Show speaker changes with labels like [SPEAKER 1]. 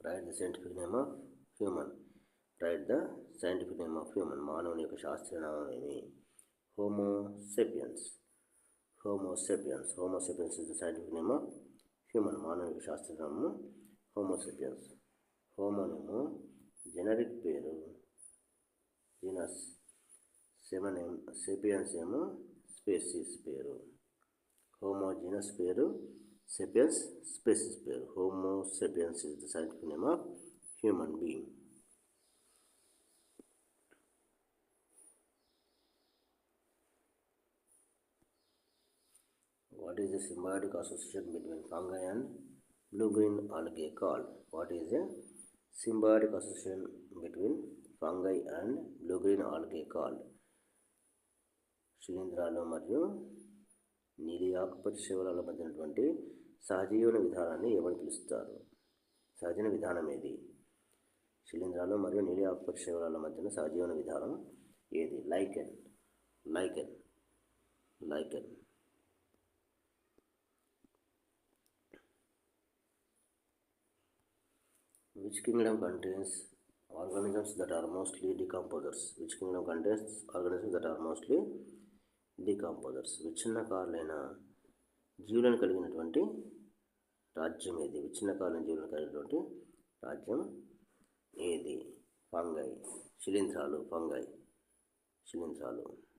[SPEAKER 1] Right the scientific name of human. Right the scientific name of human. మానవుని యొక్క శాస్త్రీయనామం ఏమి? Homo sapiens. Homo sapiens. Homo sapiens is the scientific name of human. మానవుని యొక్క శాస్త్రీయనామము Homo sapiens. హోమోనేమో generic పేరు, genus. Sapiens ఏమో species పేరు. Homo genus పేరు, sapiens species పేరు. Homo sapiens is the scientific name of human being. What is the symbiotic association between fungi and blue-green algae called? What is a symbiotic association between fungi and blue-green algae called? శిలీంధ్రాలు మరియు నీలి ఆకుపచ్చ శివరాల మధ్య ఉన్నటువంటి సహజీవన విధానాన్ని ఏమని పిలుస్తారు? సహజీవన విధానం ఏది? శిలీంధ్రాలు మరియు నీలి ఆకుపచ్చ శివరాల మధ్యన సహజీవన విధానం ఏది? Lichen. Lichen. Lichen. Which kingdom contains organisms that are mostly decomposers? Which kingdom contains organisms that are mostly decomposers? విచ్ఛిన్నకారులైన జీవులను కలిగినటువంటి రాజ్యం ఏది? విచ్ఛిన్నకారులైన జీవులను కలిగినటువంటి రాజ్యం ఏది? ఫంగై. శిలీంధ్రాలు. ఫంగై. శిలీంధ్రాలు.